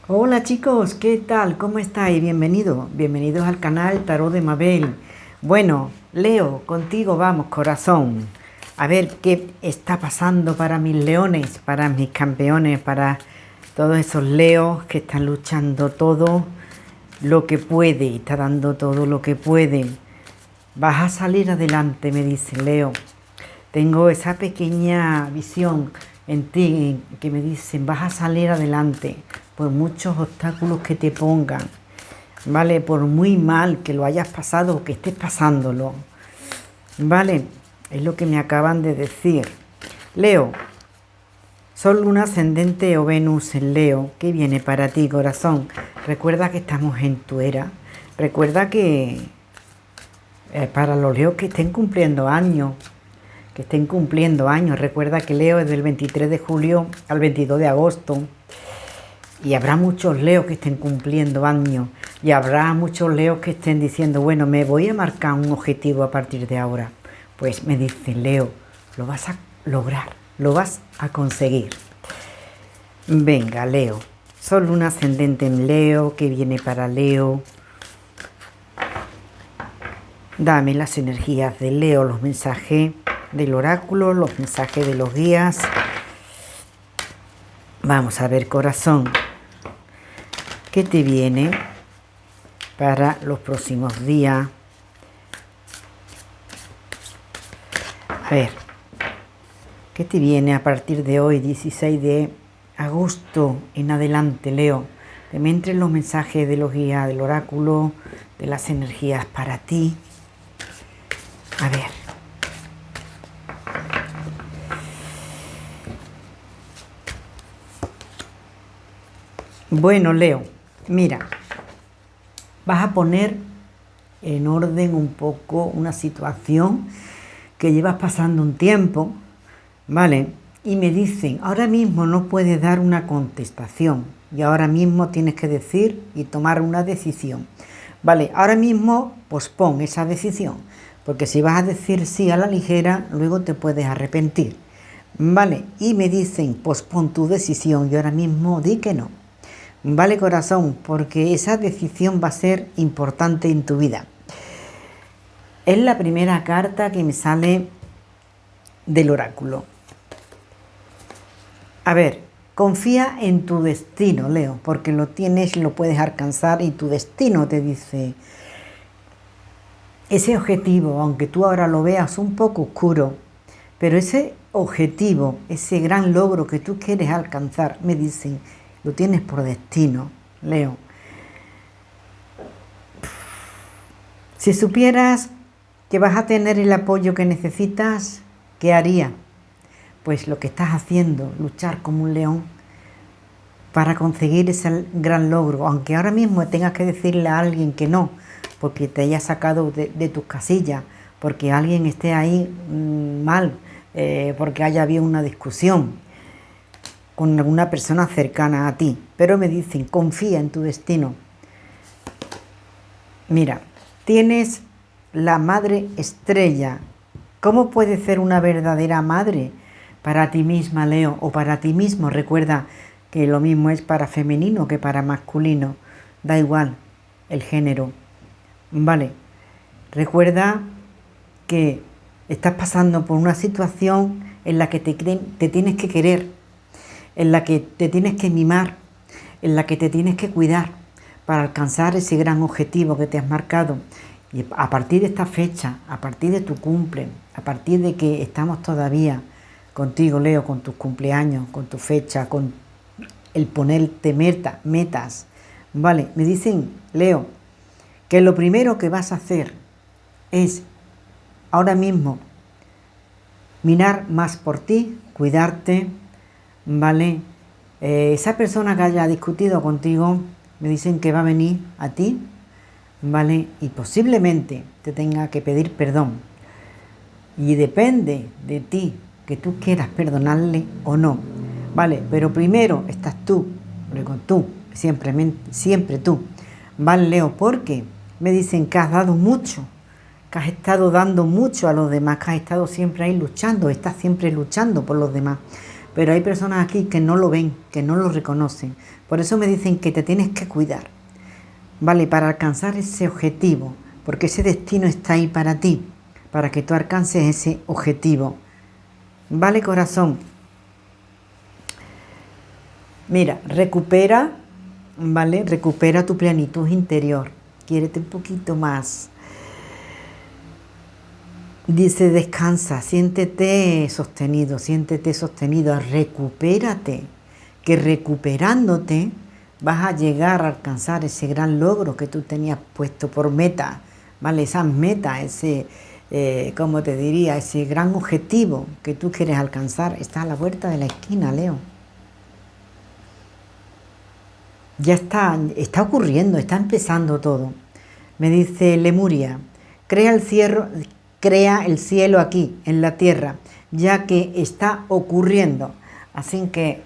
Hola chicos, ¿qué tal? ¿Cómo estáis? Bienvenidos al canal Tarot de Mabel. Bueno, Leo, contigo vamos, corazón. A ver qué está pasando para mis leones, para mis campeones, para todos esos leos que están luchando todo lo que puede, está dando todo lo que puede. Vas a salir adelante, me dice Leo. Tengo esa pequeña visión en ti que me dicen, vas a salir adelante por muchos obstáculos que te pongan, ¿vale? Por muy mal que lo hayas pasado o que estés pasándolo, ¿vale? Es lo que me acaban de decir. Leo, Sol, Luna, Ascendente o Venus en Leo, ¿qué viene para ti, corazón? Recuerda que estamos en tu era. Recuerda que para los leos que estén cumpliendo años, recuerda que Leo es del 23 de julio al 22 de agosto. Y habrá muchos leos que estén cumpliendo años. Y habrá muchos leos que estén diciendo, bueno, me voy a marcar un objetivo a partir de ahora. Pues me dicen, Leo, lo vas a lograr, lo vas a conseguir. Venga, Leo. Sol, Luna, Ascendente en Leo, que viene para Leo. Dame las energías de Leo, los mensajes del oráculo, los mensajes de los guías. Vamos a ver, corazón, ¿qué te viene para los próximos días? A ver, ¿qué te viene a partir de hoy, 16 de agosto en adelante, Leo? Que me entren los mensajes de los guías, del oráculo, de las energías para ti. A ver. Bueno, Leo, mira, vas a poner en orden un poco una situación que llevas pasando un tiempo, ¿vale? Y me dicen, ahora mismo no puedes dar una contestación y ahora mismo tienes que decir y tomar una decisión, ¿vale? Ahora mismo pospon esa decisión, porque si vas a decir sí a la ligera, luego te puedes arrepentir, ¿vale? Y me dicen, pospon tu decisión y ahora mismo di que no. Vale, corazón, porque esa decisión va a ser importante en tu vida. Es la primera carta que me sale del oráculo. A ver, confía en tu destino, Leo, porque lo tienes, lo puedes alcanzar y tu destino te dice, ese objetivo, aunque tú ahora lo veas un poco oscuro, pero ese objetivo, ese gran logro que tú quieres alcanzar, me dicen, lo tienes por destino, Leo. Si supieras que vas a tener el apoyo que necesitas, ¿qué haría? Pues lo que estás haciendo, luchar como un león para conseguir ese gran logro, aunque ahora mismo tengas que decirle a alguien que no, porque te haya sacado de tus casillas, porque alguien esté ahí mal, porque haya habido una discusión con alguna persona cercana a ti, pero me dicen, confía en tu destino. Mira, tienes la madre estrella. ¿Cómo puede ser una verdadera madre para ti misma, Leo, o para ti mismo? Recuerda que lo mismo es para femenino que para masculino, da igual el género, ¿vale? Recuerda que estás pasando por una situación en la que te tienes que querer, en la que te tienes que mimar, en la que te tienes que cuidar para alcanzar ese gran objetivo que te has marcado. Y a partir de esta fecha, a partir de tu cumple, a partir de que estamos todavía contigo, Leo, con tus cumpleaños, con tu fecha, con el ponerte metas, ¿vale? Me dicen, Leo, que lo primero que vas a hacer es ahora mismo mirar más por ti, cuidarte, ¿vale? Esa persona que haya discutido contigo, me dicen que va a venir a ti, ¿vale? Y posiblemente te tenga que pedir perdón. Y depende de ti que tú quieras perdonarle o no, ¿vale? Pero primero estás tú, luego tú, siempre tú, ¿vale, Leo? Porque me dicen que has dado mucho, que has estado dando mucho a los demás, que has estado siempre ahí luchando, estás siempre luchando por los demás. pero hay personas aquí que no lo ven, que no lo reconocen. Por eso me dicen que te tienes que cuidar, ¿vale? Para alcanzar ese objetivo, porque ese destino está ahí para ti, para que tú alcances ese objetivo. ¿Vale, corazón? Mira, recupera, ¿vale? Recupera tu plenitud interior. Quiérete un poquito más. Dice, descansa, siéntete sostenido, recupérate, que recuperándote vas a llegar a alcanzar ese gran logro que tú tenías puesto por meta, ¿vale? Esas metas, ese, ¿cómo te diría? Ese gran objetivo que tú quieres alcanzar está a la vuelta de la esquina, Leo. Ya está ocurriendo, está empezando todo. Me dice Lemuria, crea el cielo aquí, en la tierra, ya que está ocurriendo. Así que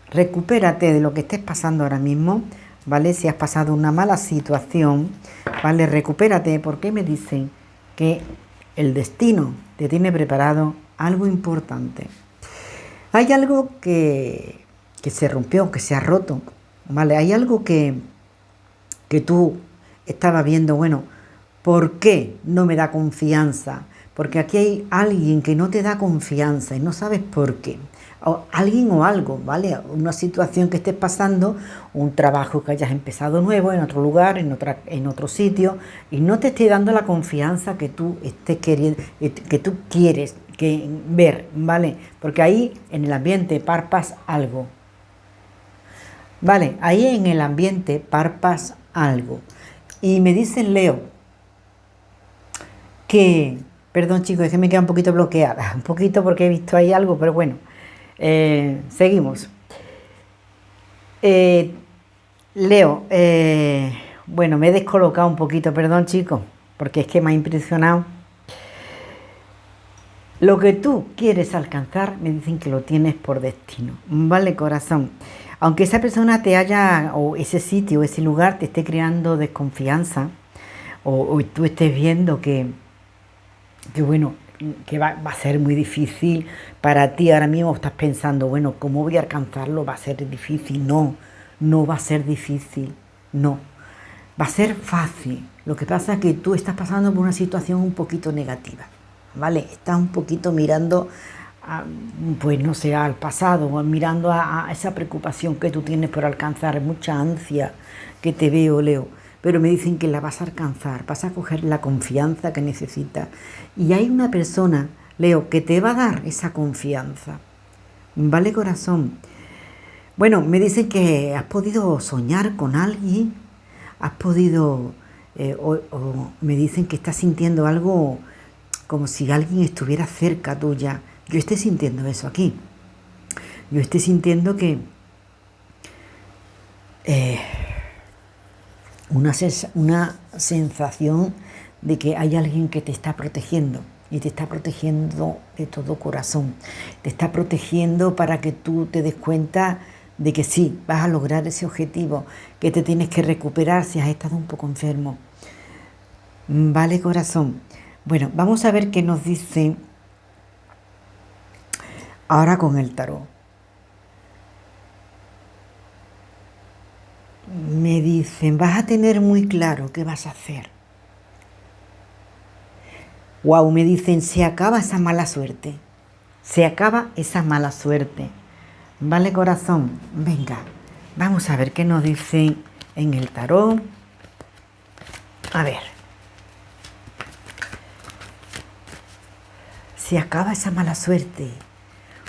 recupérate de lo que estés pasando ahora mismo, ¿vale? Si has pasado una mala situación, ¿vale? Recupérate, porque me dicen que el destino te tiene preparado algo importante. Hay algo que se rompió, que se ha roto, ¿vale? Hay algo que tú estabas viendo, bueno, ¿por qué no me da confianza? Porque aquí hay alguien que no te da confianza y no sabes por qué. O alguien o algo, ¿vale? Una situación que estés pasando, un trabajo que hayas empezado nuevo en otro lugar, en otro sitio, y no te esté dando la confianza que tú estés queriendo, que tú quieres ver, ¿vale? Porque ahí en el ambiente parpas algo. Vale, ahí en el ambiente parpas algo. Y me dicen, Leo, que, perdón chicos, es que me queda un poquito bloqueada, un poquito porque he visto ahí algo, pero bueno, seguimos. Leo, bueno, me he descolocado un poquito, perdón chicos, porque es que me ha impresionado. Lo que tú quieres alcanzar, me dicen que lo tienes por destino, ¿vale, corazón? Aunque esa persona te haya, o ese sitio, ese lugar te esté creando desconfianza, o tú estés viendo que bueno, que va a ser muy difícil para ti ahora mismo, estás pensando, bueno, ¿cómo voy a alcanzarlo? Va a ser difícil. No, no va a ser difícil, no. Va a ser fácil. Lo que pasa es que tú estás pasando por una situación un poquito negativa, ¿vale? Estás un poquito mirando, pues no sé, al pasado, mirando a esa preocupación que tú tienes por alcanzar, mucha ansia que te veo, Leo. Pero me dicen que la vas a alcanzar, vas a coger la confianza que necesitas. Y hay una persona, Leo, que te va a dar esa confianza. ¿Vale, corazón? Bueno, me dicen que has podido soñar con alguien, has podido, o me dicen que estás sintiendo algo como si alguien estuviera cerca tuya. Yo estoy sintiendo eso aquí. Yo estoy sintiendo que una sensación de que hay alguien que te está protegiendo y te está protegiendo de todo corazón. Te está protegiendo para que tú te des cuenta de que sí, vas a lograr ese objetivo, que te tienes que recuperar si has estado un poco enfermo. Vale, corazón. Bueno, vamos a ver qué nos dice ahora con el tarot. Me dicen, vas a tener muy claro qué vas a hacer. Wow, me dicen, se acaba esa mala suerte. Se acaba esa mala suerte. Vale, corazón, venga, vamos a ver qué nos dicen en el tarot. A ver. Se acaba esa mala suerte.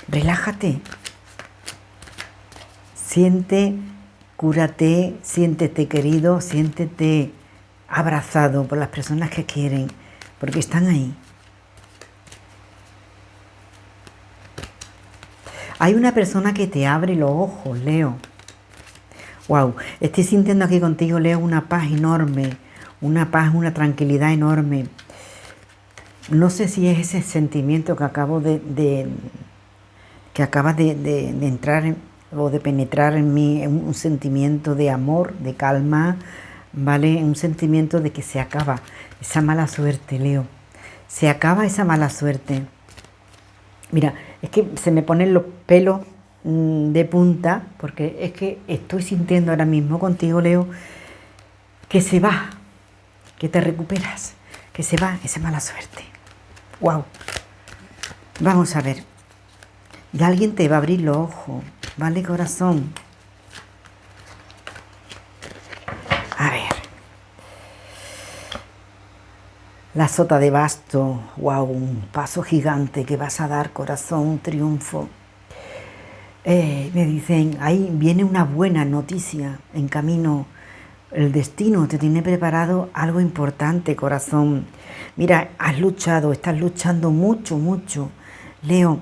Relájate. Cúrate, siéntete querido, siéntete abrazado por las personas que quieren, porque están ahí. Hay una persona que te abre los ojos, Leo. Wow, estoy sintiendo aquí contigo, Leo, una paz enorme, una paz, una tranquilidad enorme. No sé si es ese sentimiento que acabas de entrar o de penetrar en mí, un sentimiento de amor, de calma, ¿vale? Un sentimiento de que se acaba esa mala suerte, Leo. Se acaba esa mala suerte. Mira, es que se me ponen los pelos de punta, porque es que estoy sintiendo ahora mismo contigo, Leo, que se va, que te recuperas, que se va esa mala suerte. ¡Wow! Vamos a ver. Y alguien te va a abrir los ojos, ¿vale, corazón? A ver. La sota de basto, wow, un paso gigante que vas a dar, corazón, un triunfo. Me dicen, ahí viene una buena noticia en camino. El destino te tiene preparado algo importante, corazón. Mira, has luchado, estás luchando mucho, mucho, Leo.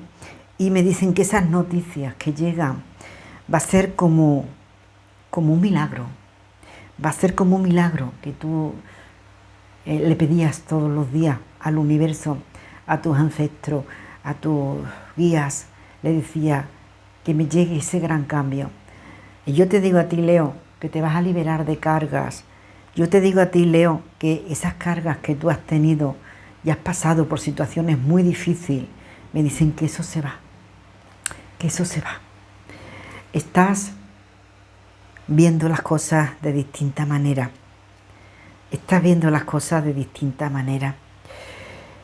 Y me dicen que esas noticias que llegan va a ser como un milagro. Va a ser como un milagro que tú le pedías todos los días al universo, a tus ancestros, a tus guías. Le decía que me llegue ese gran cambio. Y yo te digo a ti, Leo, que te vas a liberar de cargas. Yo te digo a ti, Leo, que esas cargas que tú has tenido y has pasado por situaciones muy difíciles, me dicen que eso se va, que eso se va. Estás viendo las cosas de distinta manera. Estás viendo las cosas de distinta manera.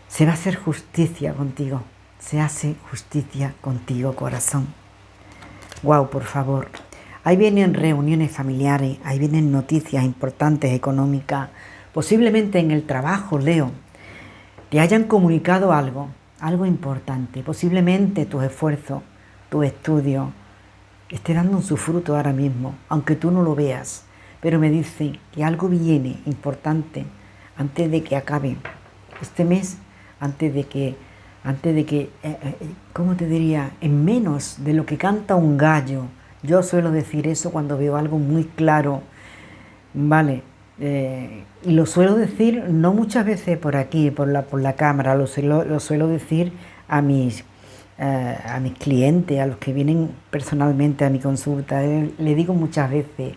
Se va a hacer justicia contigo. Se hace justicia contigo, corazón. Wow, por favor. Ahí vienen reuniones familiares, ahí vienen noticias importantes económicas. Posiblemente en el trabajo, Leo, te hayan comunicado algo importante. Posiblemente tus esfuerzos, tus estudios, esté dando su fruto ahora mismo, aunque tú no lo veas. Pero me dicen que algo viene importante antes de que acabe este mes, antes de que, ¿cómo te diría? En menos de lo que canta un gallo. Yo suelo decir eso cuando veo algo muy claro, ¿vale? Y lo suelo decir no muchas veces por aquí, por la cámara, lo suelo decir a mis clientes, a los que vienen personalmente a mi consulta. Le digo muchas veces,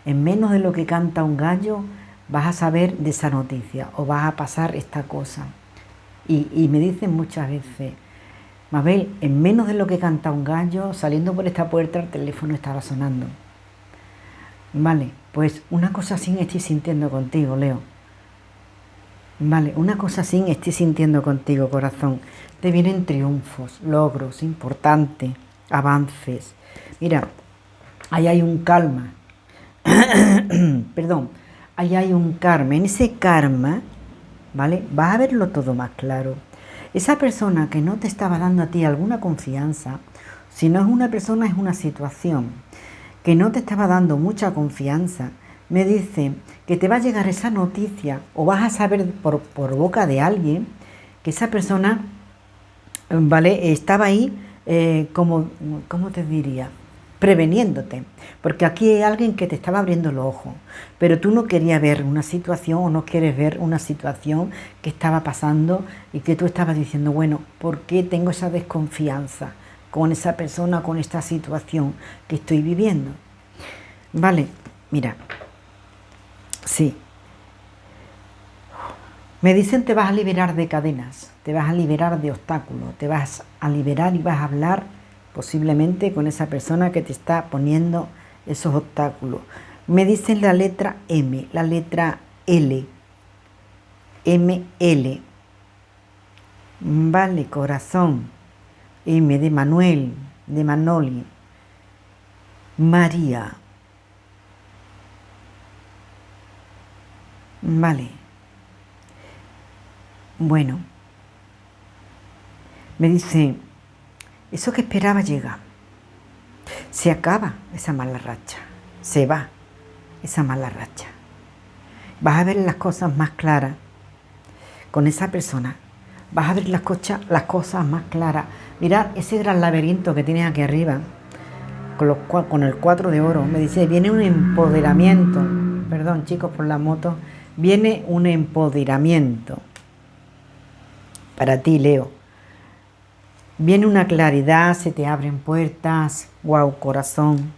en menos de lo que canta un gallo vas a saber de esa noticia o vas a pasar esta cosa. Y me dicen muchas veces, Mabel, en menos de lo que canta un gallo, saliendo por esta puerta el teléfono estaba sonando. Vale, pues una cosa así estoy sintiendo contigo, Leo. Vale, una cosa así estoy sintiendo contigo, corazón. Te vienen triunfos, logros importantes, avances. Mira, ahí hay un calma. Perdón, ahí hay un karma. En ese karma, ¿vale? Vas a verlo todo más claro. Esa persona que no te estaba dando a ti alguna confianza, si no es una persona, es una situación, que no te estaba dando mucha confianza, me dice que te va a llegar esa noticia o vas a saber por boca de alguien que esa persona, ¿vale? Estaba ahí ¿cómo te diría? Preveniéndote, porque aquí hay alguien que te estaba abriendo los ojos, pero tú no querías ver una situación o no quieres ver una situación que estaba pasando y que tú estabas diciendo, bueno, ¿por qué tengo esa desconfianza con esa persona, con esta situación que estoy viviendo? Vale, mira, sí, me dicen te vas a liberar de cadenas, te vas a liberar de obstáculos, te vas a liberar y vas a hablar posiblemente con esa persona que te está poniendo esos obstáculos. Me dicen la letra M, la letra L, ML. Vale, corazón. M de Manuel, de Manoli. María. Vale. Bueno. Me dice, eso que esperaba llega. Se acaba esa mala racha. Se va esa mala racha. Vas a ver las cosas más claras con esa persona. Vas a ver las cosas más claras. Mirad ese gran laberinto que tienes aquí arriba, con el 4 de oro. Me dice, viene un empoderamiento. Perdón, chicos, por la moto. Viene un empoderamiento para ti, Leo. Viene una claridad, se te abren puertas. Wow, corazón.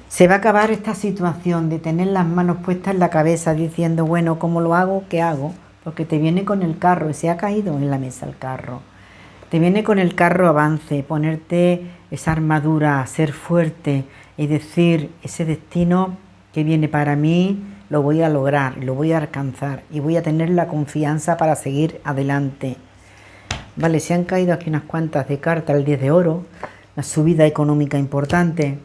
Se va a acabar esta situación de tener las manos puestas en la cabeza diciendo, bueno, ¿cómo lo hago? ¿Qué hago? Porque te viene con el carro y se ha caído en la mesa el carro. Te viene con el carro avance, ponerte esa armadura, ser fuerte y decir, ese destino que viene para mí lo voy a lograr, lo voy a alcanzar y voy a tener la confianza para seguir adelante. Vale, se han caído aquí unas cuantas de cartas, el 10 de oro, la subida económica importante,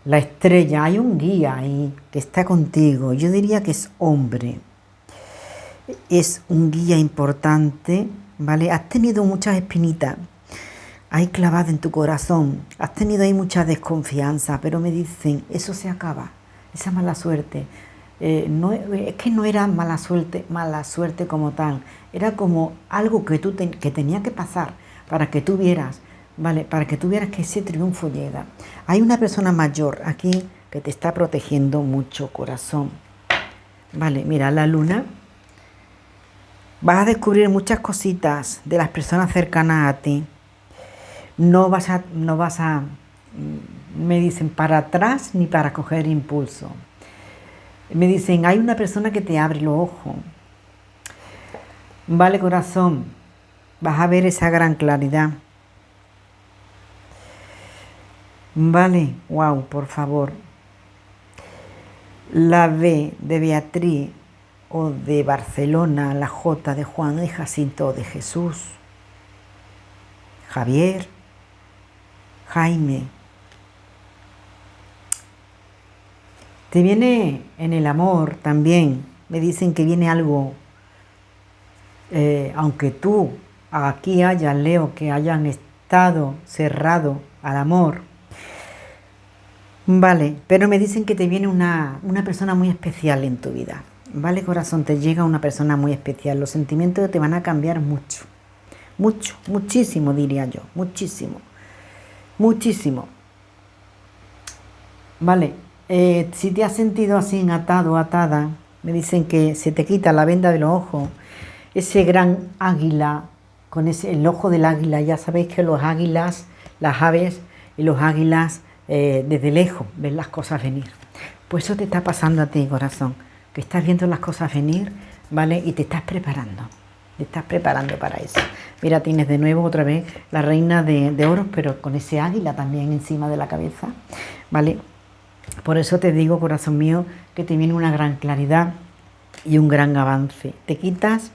la estrella, hay un guía ahí que está contigo, yo diría que es hombre, es un guía importante, ¿vale? Has tenido muchas espinitas ahí clavadas en tu corazón, has tenido ahí mucha desconfianza, pero me dicen, eso se acaba, esa mala suerte. No, es que no era mala suerte como tal, era como algo que que tenía que pasar para que tú vieras, ¿vale? Para que tú vieras que ese triunfo llega. Hay una persona mayor aquí que te está protegiendo mucho, corazón. Vale, mira, la luna. Vas a descubrir muchas cositas de las personas cercanas a ti. No vas a, me dicen, para atrás ni para coger impulso. Me dicen, hay una persona que te abre los ojos. Vale, corazón, vas a ver esa gran claridad. Vale, wow, por favor. La B de Beatriz o de Barcelona, la J de Juan, de Jacinto, de Jesús, Javier, Jaime. Te viene en el amor también, me dicen que viene algo, aunque tú aquí hayas, Leo, que hayan estado cerrado al amor, vale, pero me dicen que te viene una persona muy especial en tu vida, vale, corazón, te llega una persona muy especial, los sentimientos te van a cambiar mucho, mucho, muchísimo diría yo, muchísimo, muchísimo, vale. Si te has sentido así atado, atada, me dicen que se te quita la venda de los ojos, ese gran águila, con el ojo del águila, ya sabéis que los águilas, las aves y los águilas desde lejos ven las cosas venir. Pues eso te está pasando a ti, corazón, que estás viendo las cosas venir, ¿vale? Y te estás preparando para eso. Mira, tienes de nuevo otra vez la reina de oros, pero con ese águila también encima de la cabeza, ¿vale? Por eso te digo, corazón mío, que te viene una gran claridad y un gran avance. Te quitas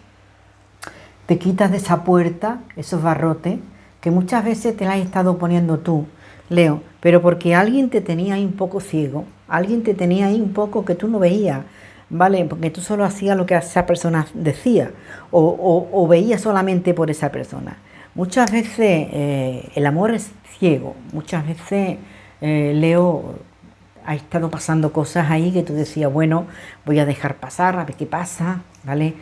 de esa puerta, esos barrotes, que muchas veces te las has estado poniendo tú, Leo, pero porque alguien te tenía ahí un poco ciego, alguien te tenía ahí un poco que tú no veías, ¿vale? Porque tú solo hacías lo que esa persona decía o veías solamente por esa persona. Muchas veces el amor es ciego, muchas veces, Leo, ha estado pasando cosas ahí que tú decías, bueno, voy a dejar pasar, a ver qué pasa, ¿vale?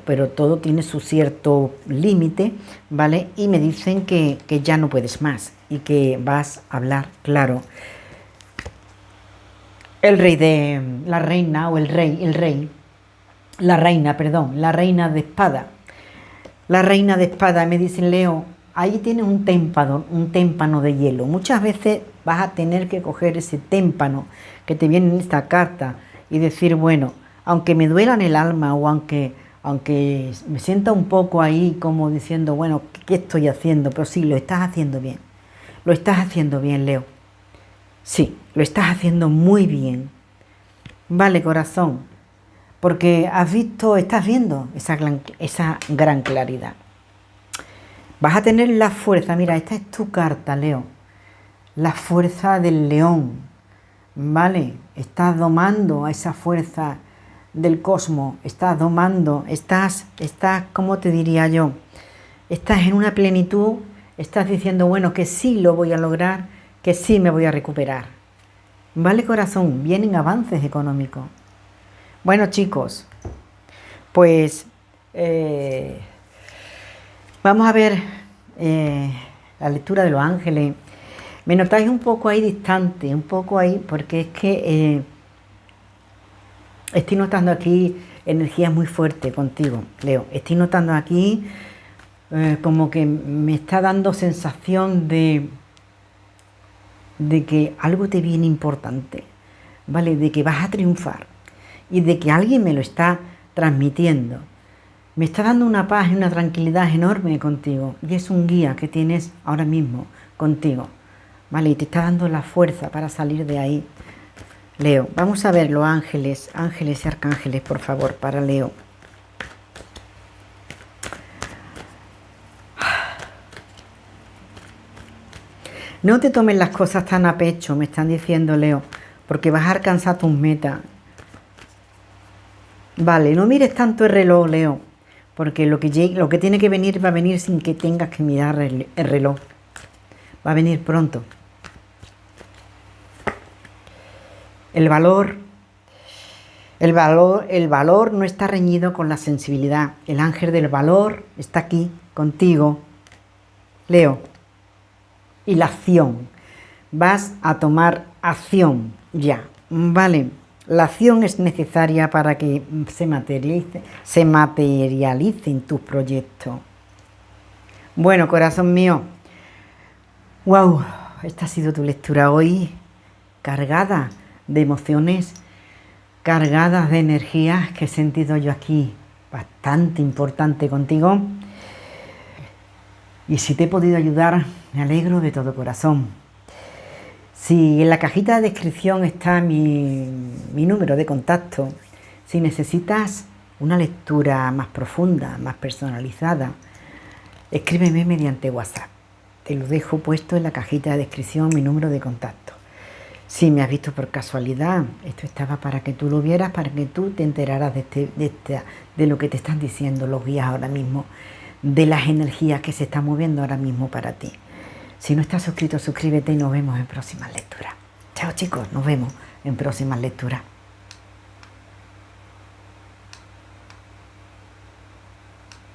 Pero todo tiene su cierto límite, ¿vale? Y me dicen que ya no puedes más y que vas a hablar claro. El rey de la reina o el rey, la reina, perdón, la reina de espada. La reina de espada, me dicen, Leo, ahí tienes un témpano de hielo. Muchas veces vas a tener que coger ese témpano que te viene en esta carta y decir, bueno, aunque me duela en el alma o aunque me sienta un poco ahí como diciendo, bueno, ¿qué estoy haciendo? Pero sí, lo estás haciendo bien. Lo estás haciendo bien, Leo. Sí, lo estás haciendo muy bien. Vale, corazón, porque estás viendo esa gran claridad. Vas a tener la fuerza, mira, esta es tu carta, Leo, la fuerza del león, ¿vale? Estás domando a esa fuerza del cosmos, estás domando, estás, ¿cómo te diría yo? Estás en una plenitud, estás diciendo, bueno, que sí lo voy a lograr, que sí me voy a recuperar. ¿Vale, corazón? Vienen avances económicos. Bueno, chicos, pues vamos a ver la lectura de los ángeles. Me notáis un poco ahí distante, un poco ahí, porque es que estoy notando aquí energías muy fuertes contigo, Leo. Estoy notando aquí como que me está dando sensación de que algo te viene importante, ¿vale? De que vas a triunfar y de que alguien me lo está transmitiendo. Me está dando una paz y una tranquilidad enorme contigo y es un guía que tienes ahora mismo contigo, Vale, y te está dando la fuerza para salir de ahí. Leo, vamos a ver los ángeles, ángeles y arcángeles, por favor, para Leo. No te tomes las cosas tan a pecho, me están diciendo, Leo, porque vas a alcanzar tus metas. Vale, no mires tanto el reloj, Leo, porque lo que tiene que venir va a venir sin que tengas que mirar el reloj. Va a venir pronto. El valor no está reñido con la sensibilidad. El ángel del valor está aquí, contigo, Leo. Y la acción. Vas a tomar acción ya, ¿vale? La acción es necesaria para que se materialicen tus proyectos. Bueno, corazón mío. Wow, esta ha sido tu lectura hoy, cargada de emociones, cargadas de energías que he sentido yo aquí, bastante importante contigo. Y si te he podido ayudar, me alegro de todo corazón. Si en la cajita de descripción está mi número de contacto, si necesitas una lectura más profunda, más personalizada, escríbeme mediante WhatsApp. Te lo dejo puesto en la cajita de descripción, mi número de contacto. Si me has visto por casualidad, esto estaba para que tú lo vieras, para que tú te enteraras de lo que te están diciendo los guías ahora mismo, de las energías que se están moviendo ahora mismo para ti. Si no estás suscrito, suscríbete y nos vemos en próximas lecturas. Chao chicos, nos vemos en próximas lecturas.